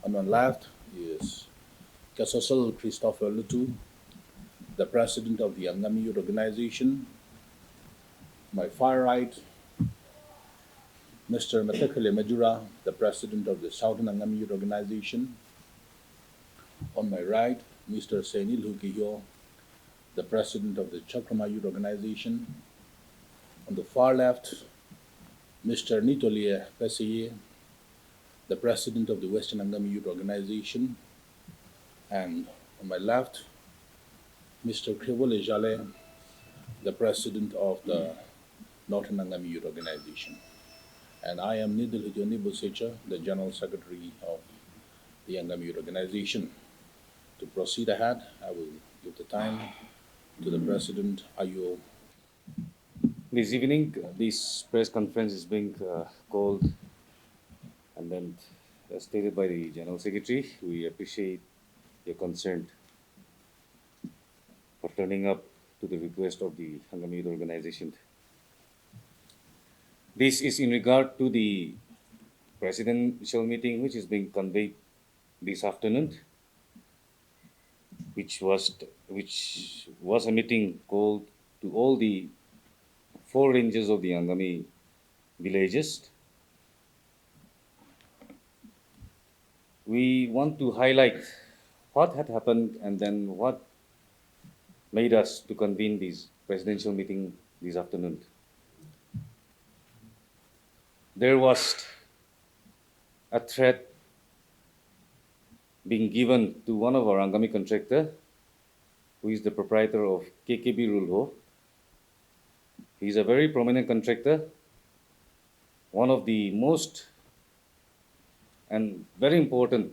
On my left is Kasosal Christopher Lutu, the president of the Angami Youth Organization. My far right, Mr. Matekele Majura, the president of the Southern Angami Youth Organization. On my right, Mr. Senil Hukiyo, the president of the Chakrama Youth Organization. On the far left, Mr. Nitolie Peseye, the president of the Western Angami Youth Organization. And on my left, Mr. Krivole Jale, the president of the Northern Angami Youth Organization. And I am Nidil Hijoni Busecha, the general secretary of the Angami Youth Organization. To proceed ahead, I will give the time to the president, AYO. This evening, this press conference is being called and then stated by the General Secretary. We appreciate your concern for turning up to the request of the Angami Youth Organization. This is in regard to the presidential meeting which is being conveyed this afternoon, which was a meeting called to all the 4 ranges of the Angami villages. We want to highlight what had happened and then what made us to convene this presidential meeting this afternoon. There was a threat being given to one of our Angami contractor, who is the proprietor of KKB Rülho. He is a very prominent contractor, one of the most and very important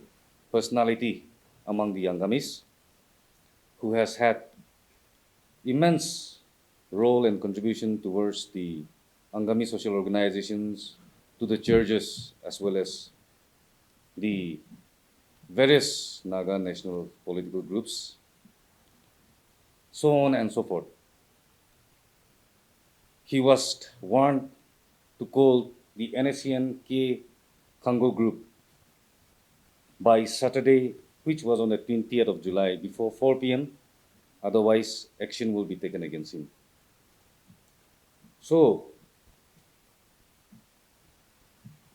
personality among the Angamis, who has had immense role and contribution towards the Angami social organizations, to the churches, as well as the various Naga national political groups, so on and so forth. He was warned to call the NSCN-K Khango group by Saturday, which was on the 20th of July, before 4 p.m. Otherwise, action will be taken against him. So,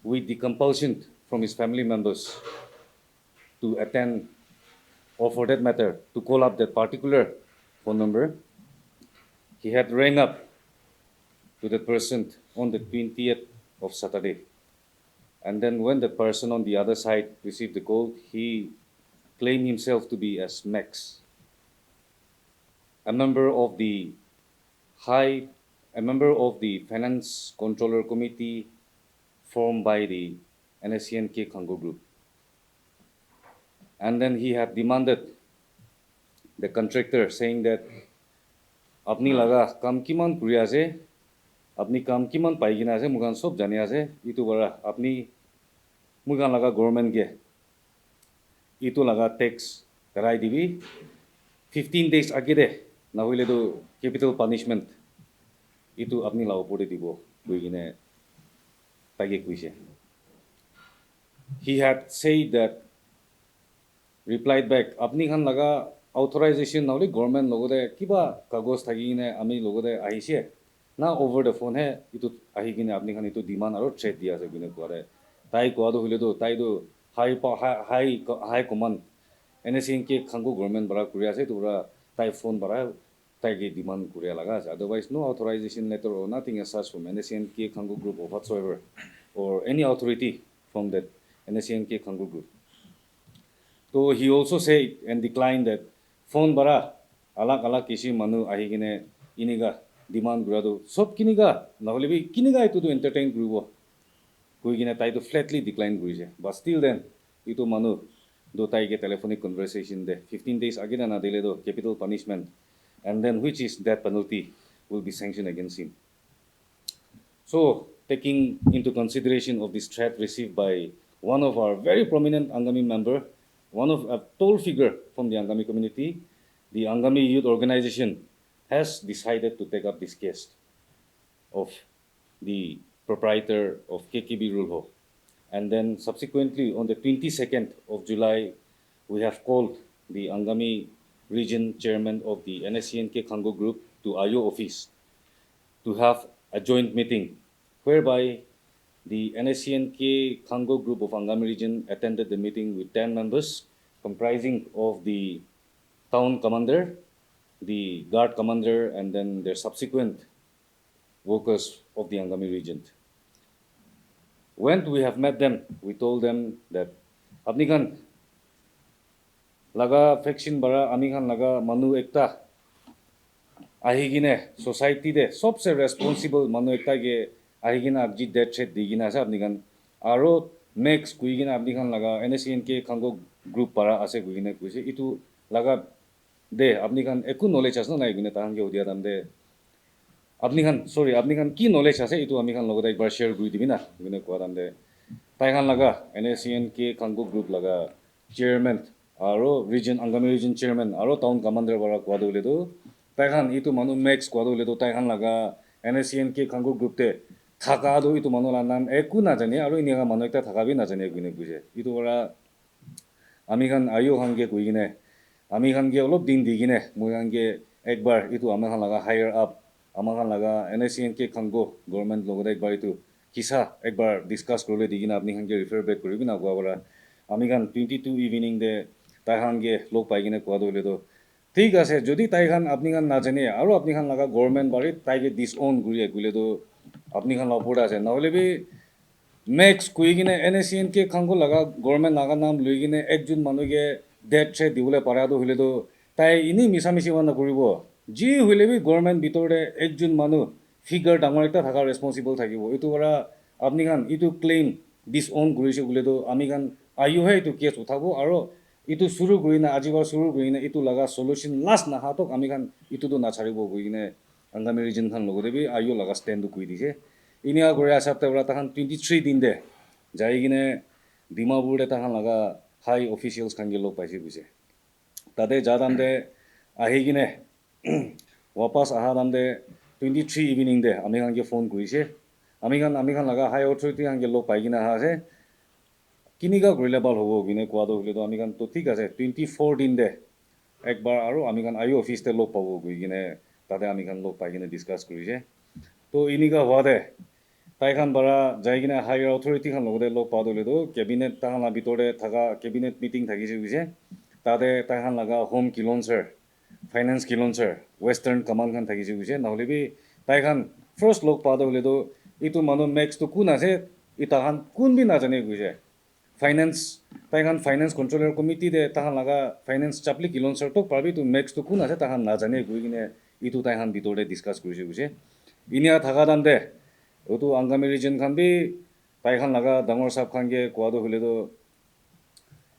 with the compulsion from his family members to attend, or for that matter, to call up that particular phone number, he had rang up to that person on the 20th of Saturday. And then when the person on the other side received the call, he claimed himself to be as Max, a member of the Finance Controller Committee formed by the NSCN-K Kango group. And then he had demanded the contractor, saying that apni laga kam kiman kuri ase, apni kam kiman paigina ase, mugan sob jani ase, itu bara apni mugan laga government ge itu laga tax karai dibi 15 days agide na hoile do capital punishment itu apni laga pore dibo buigine tage kuise. He had said that, replied back, apni khan laga authorization nauli government logode kiba kagos thagine ami logode ahise na over the phone he itu ahigine apni khan itu demand aro threat dia ase gune kore tai ko ado hile do tai do high command NSCN-K Khango government bara kuri ase to ra tai phone bara tai ge demand kuri laga ase. Otherwise no authorization letter or nothing as such from NSCN-K Khango group or whatsoever, or any authority from that NSCN-K Khango group. So he also said and declined that phone bara alak kisi manu ahigine iniga demand gurado sob kiniga nahole bi kiniga itu to entertain gurubo kuigine tai to flatly decline gurise. But still then itu manu do tai ge telephonic conversation de 15 days agina na dele do capital punishment, and then which is death penalty will be sanctioned against him. So, taking into consideration of this threat received by one of our very prominent Angami member, one of a tall figure from the Angami community, the Angami Youth Organization has decided to take up this case of the proprietor of KKB Rülho. And then subsequently, on the 22nd of July, we have called the Angami region chairman of the NSCN-K Khango group to AYO office to have a joint meeting whereby the NSCN-K Khango group of Angami region attended the meeting with 10 members comprising of the town commander, the guard commander, and then their subsequent workers of the Angami region. When we have met them, we told them that apni khan laga faction bara ami khan laga manu ekta ahigine society de sobse responsible manu ekta ge ahigina abji death threat digina asa apni khan aro next kuigina apni khan laga NSCN-K Khango group para ase kuigina kuise itu laga de apni khan eku knowledge asna nai gune tahan ge udia dam de apni khan ki knowledge ase itu ami khan logoda ekbar share kuri dibi na gune kwa dam de tai khan laga NSCN-K Khango group laga chairman aro region Angami region chairman aro town commander bara kwa dole do tai khan itu manu max kwa dole do tai khan laga NSCN-K Khango group te thaka do itu manu la nam eku na jane aro ini ga manu ekta thaka bi na jane gune kuje itu bara ami khan ayo khan ge kuigine ami khan ge olop din digine moi khan ge ekbar itu ami khan laga higher up ami khan laga NSCN-K Khango government logoda ekbar itu kisa ekbar discuss korle digina apni khan ge refer back koribi na kwa bara ami khan 22 evening de tai khan ge log pai gine kwa dole do ঠিক আছে যদি তাই খান আপনি খান না জানে আৰু আপনি খান লাগা গভর্নমেন্ট বাড়ি তাইকে ডিসওন করিয়ে কইলে তো আপনি খান লপড় আছে নহলে বি নেক্সট কুইগিনে NSCN-K Khango লাগা গভর্নমেন্ট লাগা নাম লইগিনে একজন মানুষকে ডেথ থ্রেট দিবলে পারা তো হইলে তো তাই ইনি মিছামিছি বানা কৰিব যি হইলে বি গভর্নমেন্ট ভিতরে একজন মানুষ ফিগার ডাঙর একটা থাকা রেসপন্সিবল থাকিব এটো পৰা আপনি খান ইটো ক্লেইম ডিসওন কৰিছে বলে তো আমি খান আইও হে ইটো কেস উঠাবো আৰু itu suru guina ajibar suru guina itu laga solution last na hatok ami khan itu do na charibo guine Angami region khan logo debi ayo laga stand du kui dise inia gore asapte ora takhan 23 din de jai gine dimapur de takhan laga high officials khan ge log paise buise tade jadam de ahi gine wapas aha dam de 23 evening de ami khan ge phone kuise ami khan laga high authority khan ge log pai gina ha ase কিনিকা কৰিলে ভাল হ'ব গিনে কোৱাটো হলে তো আমি কান তো ঠিক আছে 24 দিন দে একবাৰ আৰু আমি কান আইও অফিসতে লগ পাব গই কিনে তাতে আমি কান লগ পাই কিনে ডিসকাস কৰিছে তো ইনিকা হোৱা দে তাই খান বাৰা যাই কিনে হায়াৰ অথৰিটি খান লগতে লগ পাব হলে তো কেবিনেট তাহানা ভিতৰে থাকা কেবিনেট মিটিং থাকিছে গৈছে তাতে তাই খান লাগা হোম কিলনচাৰ ফাইনান্স কিলনচাৰ ওয়েস্টাৰ্ণ কমান্ড খান থাকিছে গৈছে নহলে বি তাই খান ফাৰ্স্ট লগ পাব হলে তো ইটো মানুহ নেক্সট তো কোন আছে ইটা খান কোন বি নাজানে গৈছে फाइनेंस ताइखान फाइनेंस कंट्रोलर कमिटी दे ताहान लागा फाइनेंस चापली किलोनसर तो पाबी तो नेक्स्ट तो कुन आसे ताहान ना जाने गुइने इतु ताइखान बितोरे डिस्कस करिसे गुसे इनिया थागा दाम दे ओतु आंगामी रीजन खान बि ताइखान लागा दांगर साब खान के क्वादो होले तो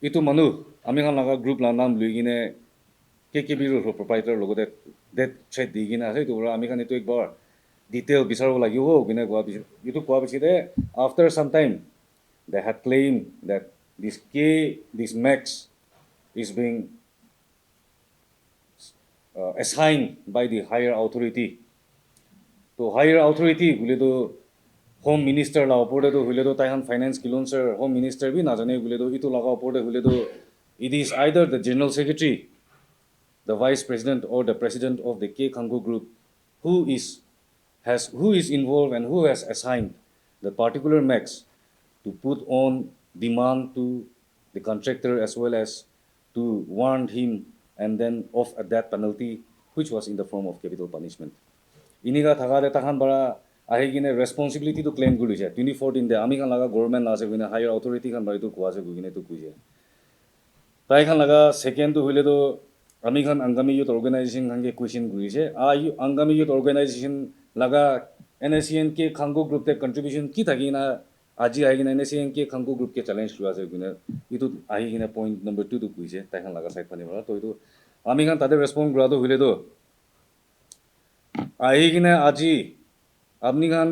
इतु मनु आमी खान लागा ग्रुप ला नाम लुइगिने KKB Rülho proprietor लोगोते डेट थ्रेट दिगिने आसे तो आमी खान इतु एक बार डिटेल बिसारबो लागियो गुने क्वा इतु क्वा besides after some time they had claimed that this max is being assigned by the higher authority. So higher authority gule to home minister la opore to hule to taihan finance kilonser home minister bi na jane gule to itu laga opore hule to it is either the general secretary, the vice president or the president of the K Khango group who is involved and who has assigned the particular max to put on demand to the contractor as well as to warn him and then of a death penalty which was in the form of capital punishment. Iniga thagare takhan bara ahigine responsibility to claim gurise 2014 de ami khan laga government ase guine higher authority khan bari to kuase guine to kuise tai khan laga second to hule to ami khan Angami Youth Organization khan ke question gurise Angami Youth Organization laga NSCN-K Khango group te contribution ki thagina আজি আহিকিনে NSCN-K Khango group के challenge लुआ से गुने इतु আহিকিনে point number 2 तो कुइसे ताइखान लागा side पानी बरा तो इतु आमी खान तादे रेस्पॉन्ड गुरा तो हुले तो আহিকিনে আজি আপনি খান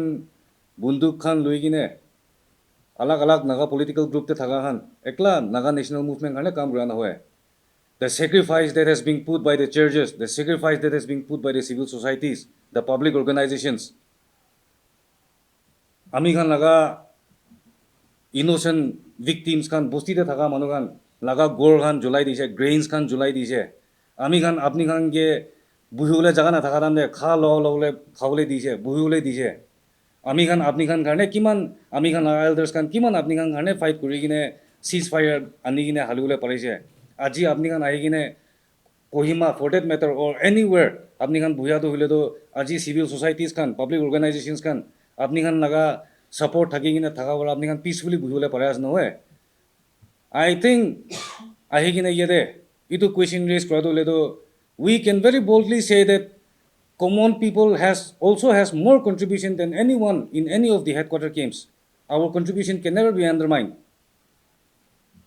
बंदूक खान लुइगिने अलग अलग नागा पॉलिटिकल ग्रुप ते थागा खान एकला नागा नेशनल मूवमेंट खाने काम गुरा ना होए the sacrifice that has been put by the churches the sacrifice that has been put by the civil societies the public organizations आमी खान लागा innocent victims khan bosti te thaka manu khan laga gor khan julai dise grains khan julai dise ami khan apni khan ge buhiule jaga na thaka ramne kha lo le khawle dise buhiule dise ami khan apni khan karne kiman ami khan elders khan kiman apni khan karne fight kuri gine ceasefire ani gine halule parise aji apni khan ahi gine Kohima for that matter or anywhere apni khan buya to hule to aji civil societies khan public organizations khan apni khan laga support thaki gine thaka wala apni khan peacefully buhiule paras no hai I think ahi gine yede itu question raise kora to le to we can very boldly say that common people also has more contribution than anyone in any of the headquarter camps. Our contribution can never be undermined.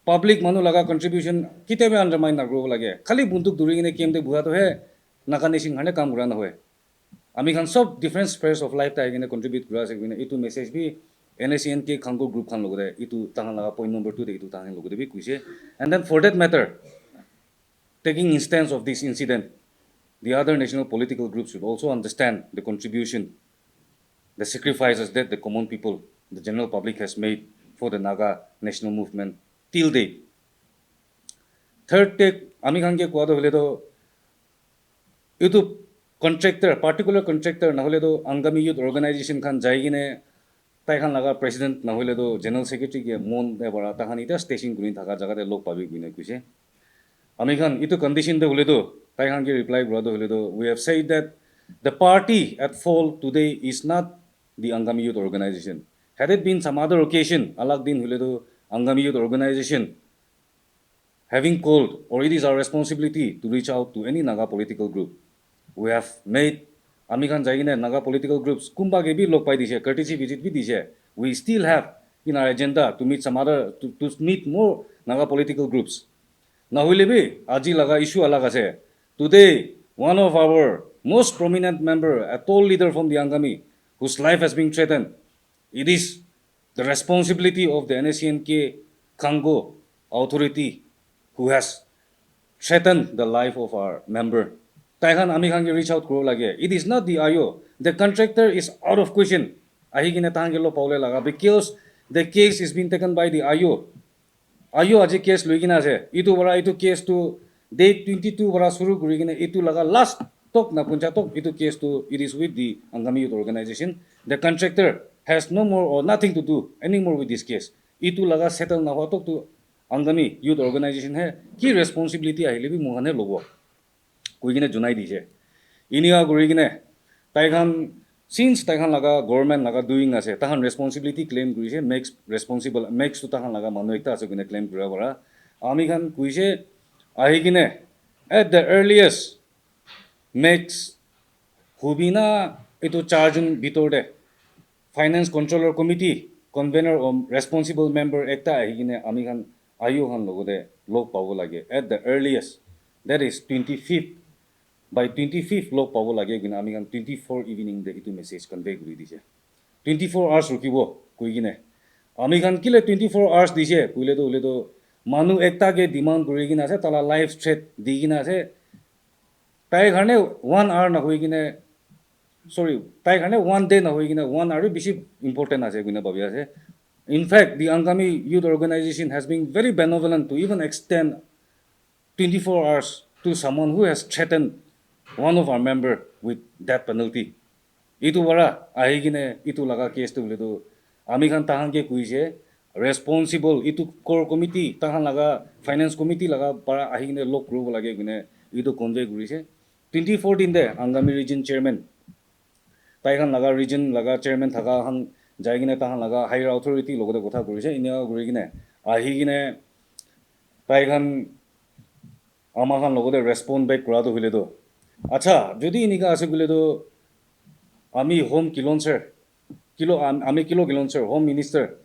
Public manu laga contribution kite be undermine na grow lage. Khali buntuk duri gine camp de buha to hai nakani sing hane kam gura na hoy. Ami khan sob different spheres of life ta gine contribute gura se gine itu message bi NSCN-K Khango group khan logode itu tahan laga point number 2 de itu tahan logode bi kuise and then for that matter taking instance of this incident the other national political groups should also understand the contribution, the sacrifices that the common people, the general public has made for the Naga national movement till date. Third take, ami khan ke kuado hole to, itu contractor, particular contractor na hole to Angami Youth Organization khan jaigine, tai khan laga president na hole to general secretary ke mon de bara ta khan ita station gunin thaka jaga de lok pabi guine kuise. Ami khan itu condition de hole to tai khan ke reply brother hole to we have said that the party at fault today is not the Angami Youth Organization. Had it been some other occasion, alag din hole to Angami Youth Organization having called, or it is our responsibility to reach out to any Naga political group. We have made Ami Khan Jaigine Naga political groups Kumba ke bhi lok pai dise, courtesy visit bhi dise. We still have in our agenda to meet some other to meet more Naga political groups. Na hoile bhi aji laga issue alag ase. Today, one of our most prominent member, a tall leader from the Angami, whose life has been threatened, it is the responsibility of the NSCN-K Kango authority who has threatened the life of our member. Taihan Ami Khan reach out kuro lage. It is not the AYO. The contractor is out of question. Ahi gine tahan lo paule laga because the case is being taken by the AYO. AYO aji case luigina ase. Itu bara itu case to date 22 bara suru kuri gine itu laga last tok na puncha tok itu case to it is with the Angami Youth Organization. The contractor has no more or nothing to do anymore with this case. Itu laga settle na hotok to Angami Youth Organization hai ki responsibility ahile bi mohane logo koi gine junai dise inia guri gine taikhan since taikhan laga government laga doing ase tahan responsibility claim gurise makes responsible makes to tahan laga manu ekta ase gine claim gura bara ami khan kuise ahi gine at the earliest makes hubina itu charge bitor de finance controller committee convener or responsible member ekta ahi gine ami khan AYO han logode log pawo lage at the earliest that is 25th by 25th log pawo lage gina ami kan 24 evening de itu message convey kuri dise 24 hours rukibo koi gine ami kan kile 24 hours dise koile to manu ekta ke demand kuri gina ase tala life threat di gina ase tai garne 1 hour na hoi gine sorry tai garne 1 day na hoi gine 1 hour bishi important ase gina babi ase. In fact, the Angami Youth Organization has been very benevolent to even extend 24 hours to someone who has threatened one of our member with death penalty. Itu bara ahigine itu laga case to ledo ami khan tahan ke kuise responsible itu core committee tahan laga finance committee laga para ahigine lok group lage gune itu convey gurise 2014 de Angami region chairman taihan laga region laga chairman thaka han jaigine tahan laga higher authority logode kotha kurise inia gurigine ahigine taihan amahan logode respond back kura to hile to acha jodi inika ase gule to ami home kilonser ami kilo kilonser home minister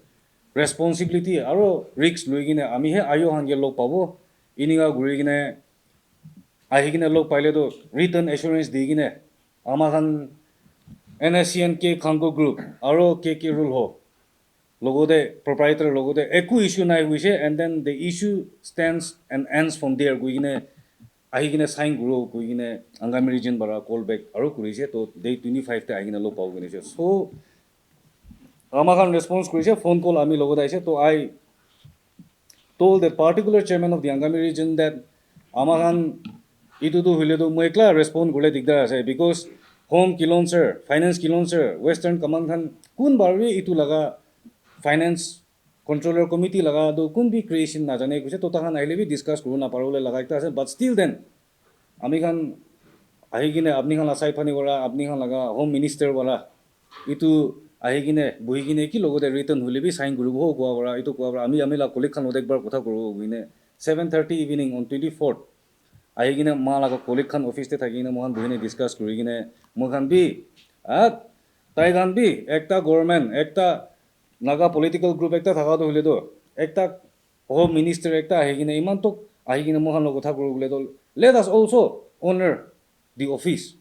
responsibility aro risk luigine ami he AYO hange log pabo ininga gurigine ahigine log paile to written assurance digine amahan NSCN-K Khango group aro KKB Rülho logode proprietor logode eku issue nai huise and then the issue stands and ends from there guigine ahigine sign guru guigine Angami region bara call back aro kurise to day 25 te ahigine lo pau gine so Amakan response krise phone call ami logo daise. So I told that particular chairman of the Angami region that Amakan itu tu hile tu muekla respond gule dikdar ase because home kilon sir, finance kilon sir, Western Command kan kun barwi itu laga finance controller committee laga do kun bi creation na jane kuse to tahan aile bi discuss kuru na parole laga ikta ase but still then ami kan ahi kine apni kan asai phani wala apni kan laga home minister wala itu ahi kine buhi kine ki logote written hule bi sign kuru ho kwa wala itu kwa wala ami la colleague kan odek bar kotha kuru gine 7:30 evening on 24th ahi kine ma laga colleague kan office te thaki kine mohan buhine discuss kuri kine mohan bi tai kan bi ekta government ekta naga political group ekta thaka to hule to ekta home minister ekta ahi kine iman to ahi kine mohan lo kotha kuru gule to let us also honor the office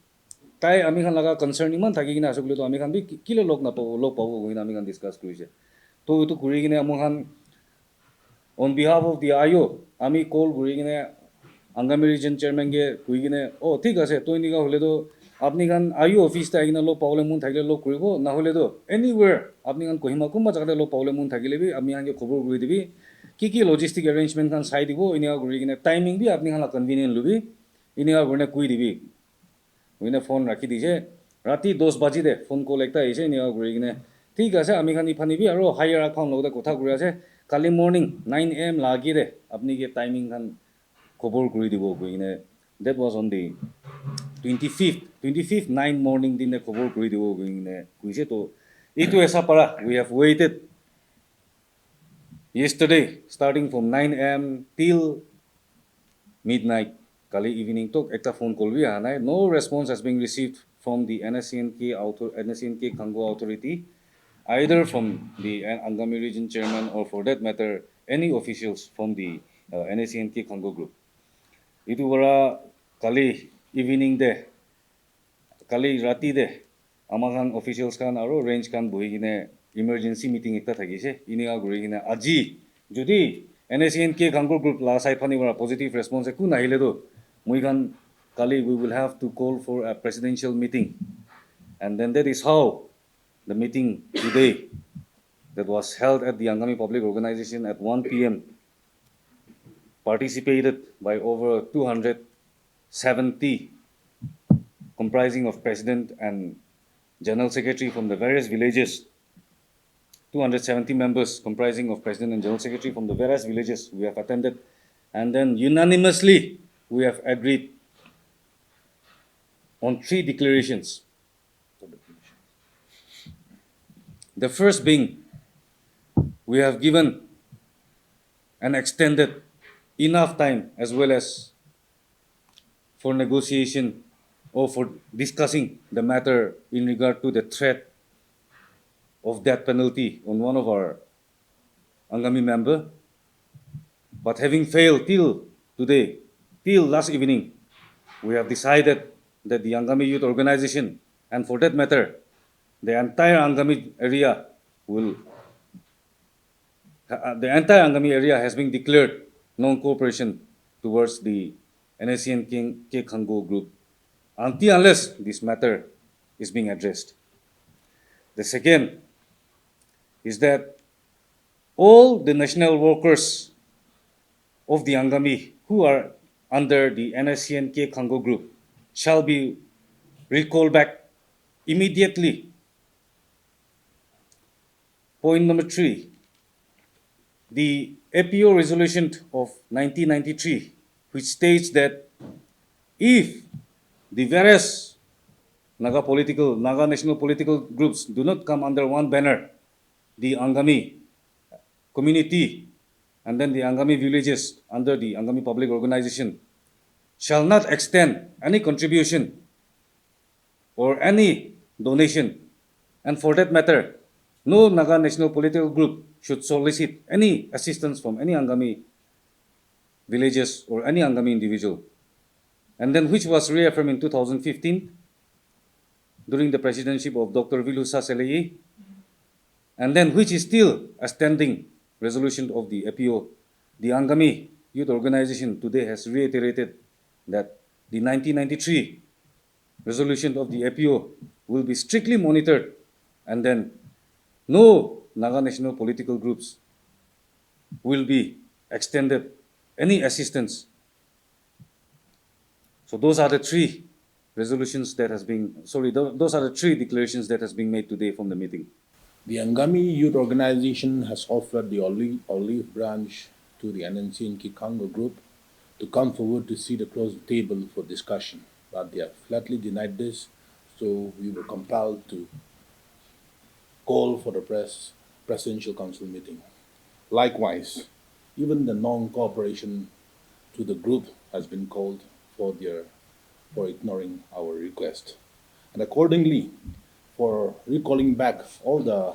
tai ami khan laga concern iman thaki kine asukle to ami khan bi kile lok na pabo lok pabo goina ami khan discuss kurise to itu kuri kine ami khan on behalf of the AYO ami call kuri kine Angami region chairman ge kuri kine oh thik ase to inika hole to apni khan AYO office ta kine lok pawle mun thakile lok kuribo na hole to anywhere apni khan kohima kumba jagate lok pawle mun thakile bi ami khan ge khobor kuri dibi ki logistic arrangement khan sai dibo inika kuri kine timing bi apni khan la convenient lubi inika kurne kui dibi उन्हें phone रखी दीजिए राती 10 बजे दे phone call एकता इसे निया गुरी ने ठीक है आमी खान इफानी भी आरो हायर अकाउंट लोग कोथा गुरी আছে काली मॉर्निंग 9 am लागी दे अपनी के टाइमिंग खान खबर गुरी दिबो गुरी ने that was on the 25th 9 morning दिन ने खबर गुरी दिबो गुरी ने कुइसे तो इतो ऐसा पड़ा we have waited yesterday starting from 9 am till midnight Kali evening talk ekta phone call भी आना है no response has been received from the NSCN-K Khango authority either from the Angami region chairman or for that matter any officials from the NSCN-K Kango group itu bara kali evening de kali rati de amakan officials kan aro range kan bohi kine emergency meeting ekta thakise inika guri kine aji jodi NSCN-K Kango group la sai phani bara positive response ku nahile do Kali we will have to call for a presidential meeting and then that is how the meeting today that was held at the Angami Public Organization at 1 p.m. participated by over 270 comprising of president and general secretary from the various villages 270 members comprising of president and general secretary from the various villages we have attended and then unanimously we have agreed on 3 declarations. The first being, we have given and extended enough time as well as for negotiation or for discussing the matter in regard to the threat of death penalty on one of our Angami member. But having failed till today, till last evening, we have decided that the Angami Youth Organization, and for that matter, the entire Angami area has been declared non-cooperation towards the NSCN-K Kango group unless this matter is being addressed. The second is that all the national workers of the Angami who are under the NSCN-K Kango group shall be recalled back immediately. Point number 3, the APO resolution of 1993, which states that if the various Naga national political groups do not come under one banner, the Angami community and then the Angami villages under the Angami Public Organization shall not extend any contribution or any donation, and for that matter, no Naga national political group should solicit any assistance from any Angami villages or any Angami individual. And then which was reaffirmed in 2015 during the presidency of Dr. Rülho, and then which is still a standing resolution of the APO. The Angami Youth Organization today has reiterated that the 1993 resolution of the APO will be strictly monitored and then no Naga national political groups will be extended any assistance. So those are the three resolutions that has been, those are the three declarations that has been made today from the meeting. The Angami Youth Organization has offered the olive branch to the NNCN-K Kango group to come forward to sit across the table for discussion, but they have flatly denied this, so we were compelled to call for the presidential council meeting. Likewise, even the non-cooperation to the group has been called for ignoring our request. And accordingly, for recalling back all the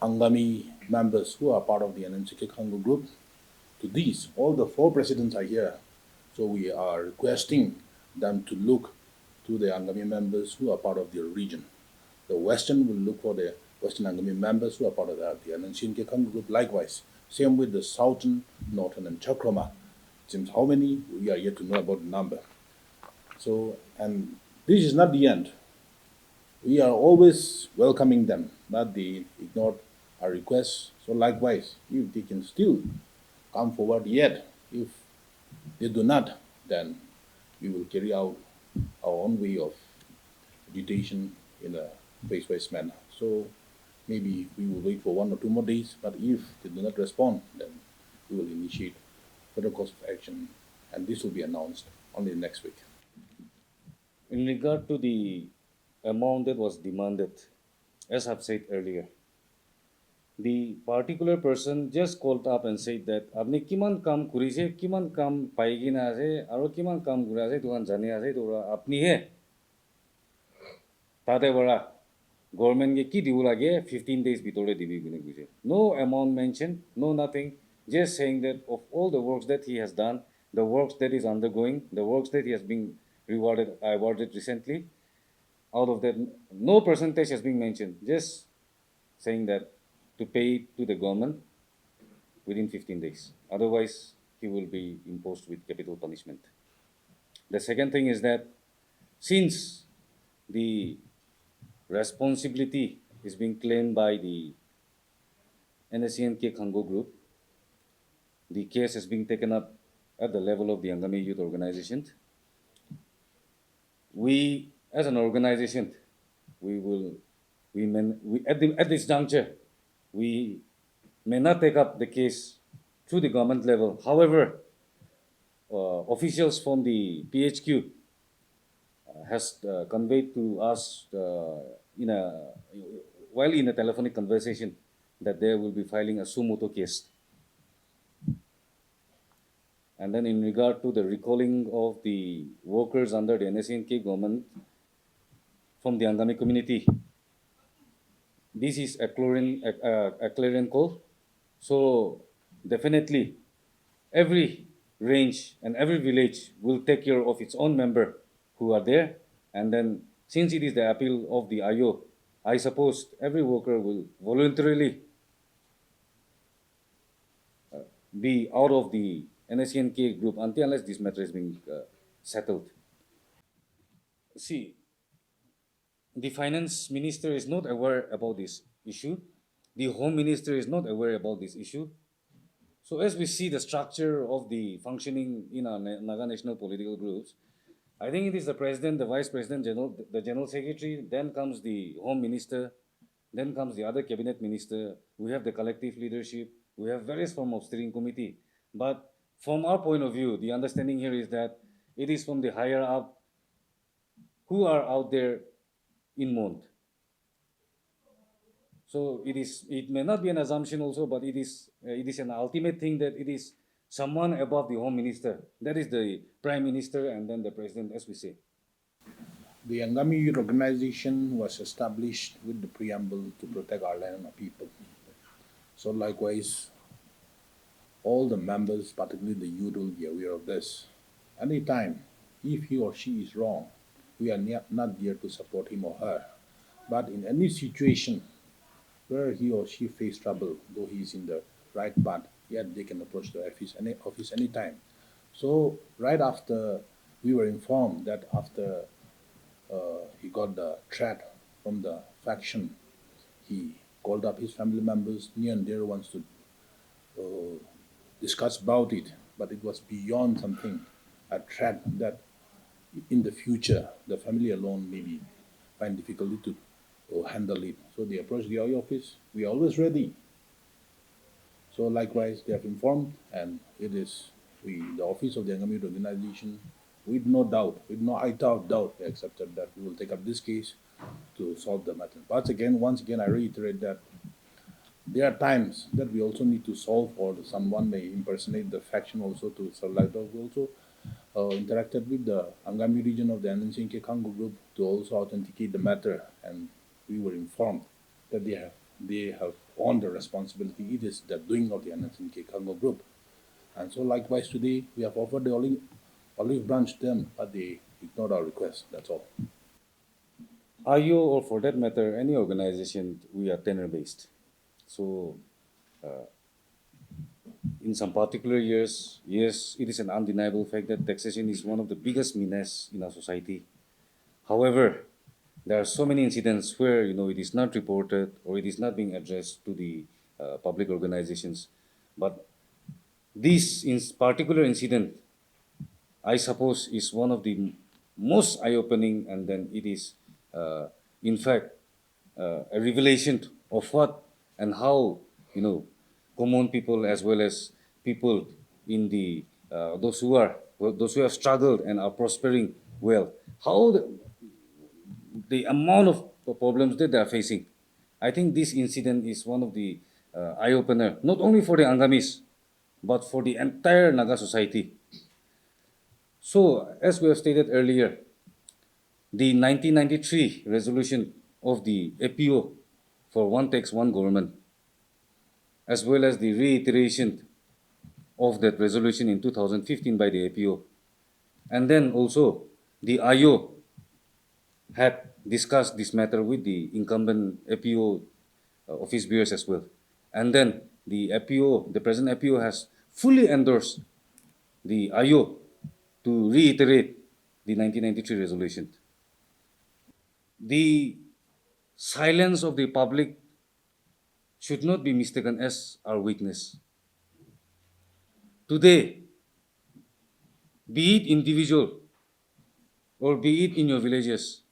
Angami members who are part of the NNK Kango group, to these, all the four presidents are here. So we are requesting them to look to the Angami members who are part of their region. The Western will look for the Western Angami members who are part of the NNCN-K Kango group. Likewise, same with the Southern, Northern, and Chakrama. Seems how many, we are yet to know about the number. So, and this is not the end. We are always welcoming them, but they ignored our requests. So likewise, if they can still come forward yet, if they do not, then we will carry out our own way of agitation in a phase-wise manner. So maybe we will wait for 1 or 2 more days, but if they do not respond, then we will initiate further course of action, and this will be announced only next week. In regard to the amount that was demanded, as I've said earlier, the particular person just called up and said that apni kiman kam kurise, kiman kam paigina ase, aro kiman kam kura ase, tuhan jani ase, tora apni he. Tate bara government ke ki dibu lage 15 days bitore dibi kune kuse. No amount mentioned, no nothing. Just saying that of all the works that he has done, the works that is undergoing, the works that he has been awarded recently, out of that, no percentage has been mentioned. Just saying that to pay to the government within 15 days. Otherwise, he will be imposed with capital punishment. The second thing is that since the responsibility is being claimed by the NSCN-K Khango group, the case has been taken up at the level of the Angami Youth Organization. We, as an organization, at this juncture, we may not take up the case through the government level. However, officials from the PHQ has conveyed to us while in a telephonic conversation that they will be filing a sumoto case. And then in regard to the recalling of the workers under the NSCN-K government from the Angami community, this is a clarion call. So definitely every range and every village will take care of its own member who are there. And then since it is the appeal of the AYO, I suppose every worker will voluntarily be out of the NSCN-K group unless this matter is being settled. See, the finance minister is not aware about this issue. The home minister is not aware about this issue. So as we see the structure of the functioning in our Naga national political groups, I think it is the president, the vice president, the general secretary, then comes the home minister, then comes the other cabinet minister. We have the collective leadership. We have various forms of steering committee. But from our point of view, the understanding here is that it is from the higher up who are out there in Mont. So it may not be an assumption also, but it is an ultimate thing that it is someone above the home minister. That is the prime minister and then the president, as we say. The Angami Youth Organization was established with the preamble to protect our land and our people. So likewise, all the members, particularly the youth, will be aware of this. Anytime, if he or she is wrong, we are not there to support him or her. But in any situation where he or she face trouble, though he is in the right path, yet they can approach the office anytime. So right after we were informed that after he got the threat from the faction, he called up his family members, near and dear ones, to discuss about it. But it was beyond something, a threat that in the future the family alone maybe find difficulty to handle it. So they approached the AYO office. We are always ready. So likewise, they have informed, and it is the office of the Angami Youth Organization, with no doubt, with no iota of doubt, we accepted that we will take up this case to solve the matter. But again, once again, I reiterate that there are times that we also need to solve, or someone may impersonate the faction also to solve. Like that, we also interacted with the Angami region of the NNCN-K Kango group to also authenticate the matter, and we were informed that they have on the responsibility. It is the doing of the NSCN-K Kango group. And so likewise today, we have offered the olive branch to them, but they ignored our request, that's all. AYO, or for that matter, any organization, we are tenure-based. So, in some particular years, yes, it is an undeniable fact that taxation is one of the biggest menace in our society. However, there are so many incidents where it is not reported or it is not being addressed to the public organizations. But this particular incident, I suppose, is one of the most eye-opening, and then it is, in fact, a revelation of what and how common people as well as people in the those who have struggled and are prospering well, how the amount of problems that they are facing. I think this incident is one of the eye-opener, not only for the Angamis, but for the entire Naga society. So, as we have stated earlier, the 1993 resolution of the APO for one tax, one government, as well as the reiteration of that resolution in 2015 by the APO, and then also the AYO had discussed this matter with the incumbent APO office bearers as well. And then the present APO has fully endorsed the AYO to reiterate the 1993 resolution. The silence of the public should not be mistaken as our weakness. Today, be it individual or be it in your villages,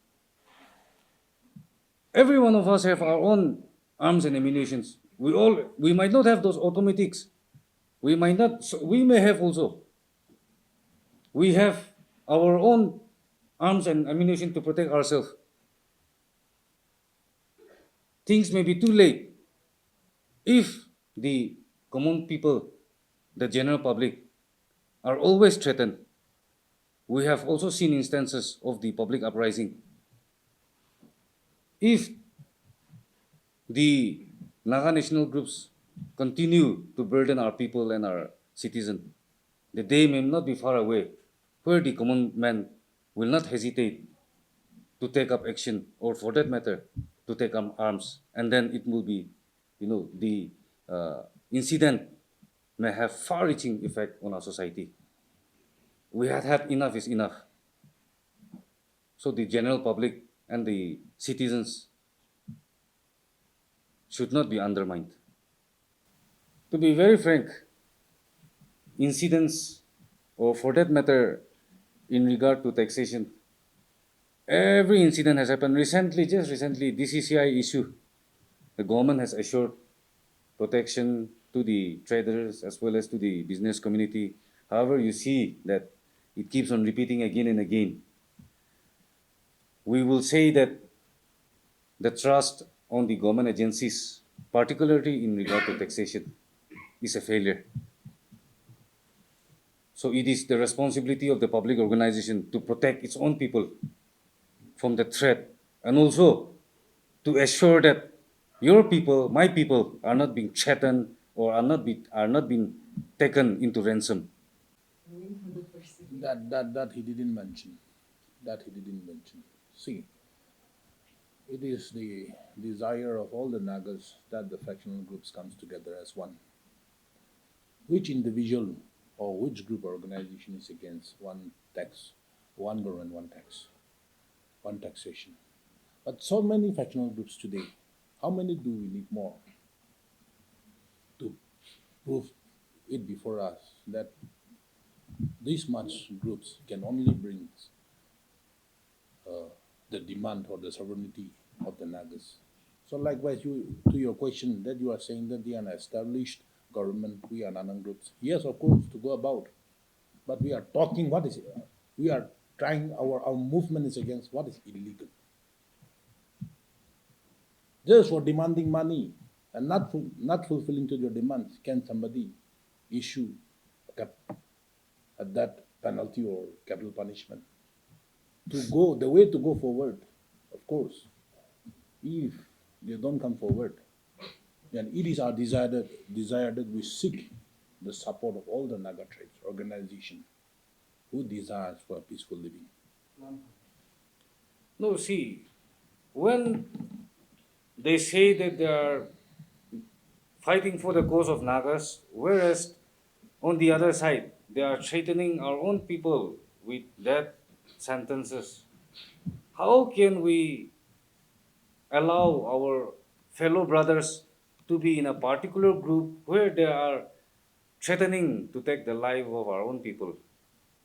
every one of us have our own arms and ammunitions. We might not have those automatics. We may have also. We have our own arms and ammunition to protect ourselves. Things may be too late if the common people, the general public, are always threatened. We have also seen instances of the public uprising. If the Naga national groups continue to burden our people and our citizens, the day may not be far away where the common man will not hesitate to take up action, or for that matter, to take up arms. And then it will be, the incident may have far-reaching effect on our society. We had had enough is enough. So the general public and the citizens should not be undermined. To be very frank, incidents, or for that matter, in regard to taxation, every incident has happened. Just recently, DCCI issue, the government has assured protection to the traders as well as to the business community. However, you see that it keeps on repeating again and again. We will say that the trust on the government agencies, particularly in regard to taxation, is a failure. So it is the responsibility of the public organization to protect its own people from the threat, and also to assure that your people, my people, are not being threatened or are not being taken into ransom. That he didn't mention. That he didn't mention. See, it is the desire of all the Nagas that the factional groups comes together as one. Which individual or which group or organization is against one tax, one government, one tax, one taxation? But so many factional groups today How many do we need more to prove it before us that these much groups can only bring the demand or the sovereignty of the Nagas? So likewise, to your question that you are saying that they are an established government, we are Nanang groups. Yes, of course, to go about. But we are talking what is we are trying our movement is against what is illegal. Just for demanding money and not fulfilling to your demands, can somebody issue that penalty or capital punishment? The way to go forward, of course, if they don't come forward, then it is our desire that we seek the support of all the Naga tribes organization who desires for a peaceful living. No, see, when they say that they are fighting for the cause of Nagas, whereas on the other side, they are threatening our own people with death sentences. How can we allow our fellow brothers to be in a particular group where they are threatening to take the life of our own people?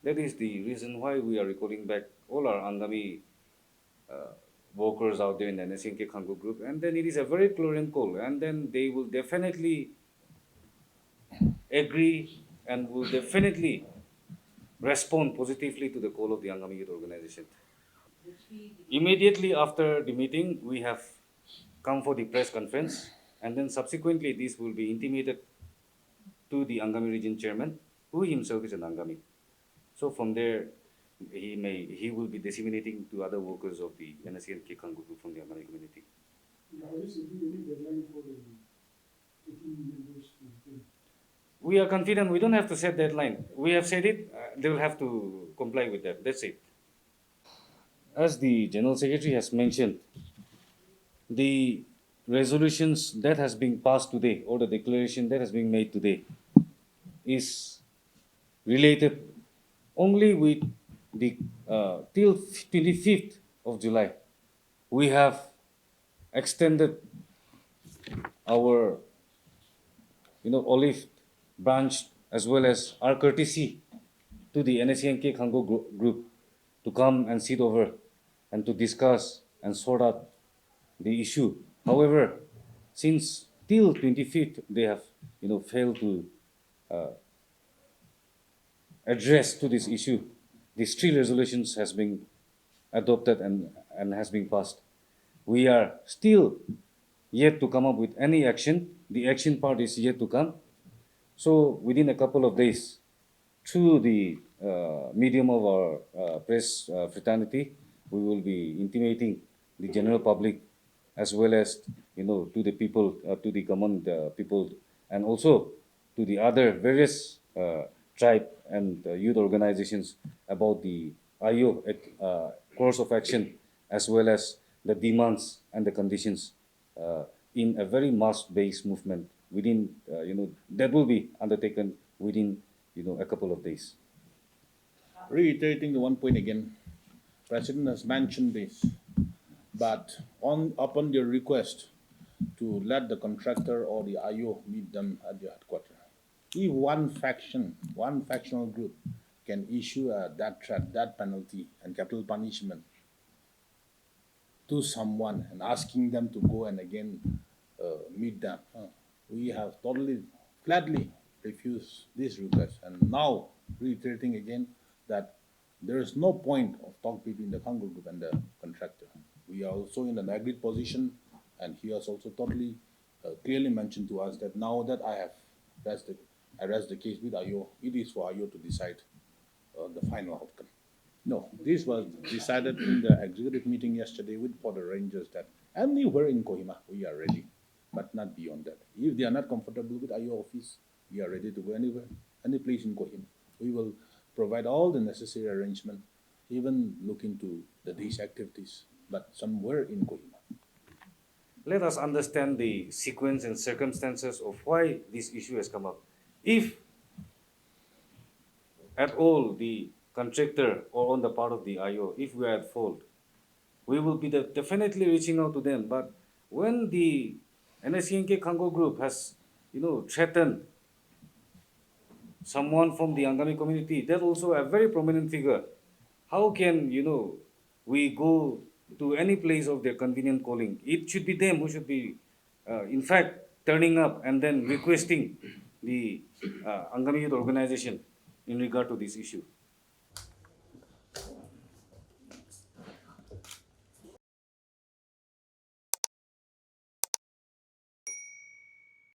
That is the reason why we are recording back all our Angami workers out there in the NSCN-K Khango group, and then it is a very clear call, and then they will definitely agree and will definitely respond positively to the call of the Angami Youth Organization. Immediately after the meeting, we have come for the press conference, and then subsequently this will be intimated to the Angami region chairman, who himself is an Angami. So from there, he will be disseminating to other workers of the NSCN-K Kango group from the Angami community. We are confident. We don't have to set deadline. We have said it. They will have to comply with that. That's it. As the General Secretary has mentioned, the resolutions that has been passed today or the declaration that has been made today is related only with the till 25th of July. We have extended our olive branch as well as our courtesy to the NSCN-K Kango group to come and sit over and to discuss and sort out the issue. However, since till 25th they have failed to address to this issue, these three resolutions has been adopted and has been passed. We are still yet to come up with any action. The action part is yet to come. So within a couple of days, through the medium of our press fraternity, we will be intimating the general public as well as to the people, to the common people, and also to the other various tribe and youth organizations about the AYO course of action as well as the demands and the conditions in a very mass-based movement within that will be undertaken within a couple of days. Reiterating the one point again, President has mentioned this, but upon their request to let the contractor or the AYO meet them at their headquarters, if one factional group can issue that penalty and capital punishment to someone and asking them to go and again meet them, we have totally gladly refused this request. And now reiterating again that there is no point of talk between the Khango group and the contractor. We are also in an agreed position, and he has also totally clearly mentioned to us that now that I have raised the case with AYO, it is for AYO to decide the final outcome. No, this was decided in the executive meeting yesterday for the Rangers that anywhere in Kohima we are ready, but not beyond that. If they are not comfortable with AYO office, we are ready to go anywhere, any place in Kohima. We will provide all the necessary arrangement, even look into these activities, but somewhere in Kohima. Let us understand the sequence and circumstances of why this issue has come up. If at all the contractor or on the part of the AYO, if we are at fault, we will be definitely reaching out to them. But when the NSCN-K Khango group has, threatened someone from the Angami community, they're also a very prominent figure. How can, we go to any place of their convenient calling? It should be them who should be, in fact, turning up and then requesting the Angami Youth Organization in regard to this issue.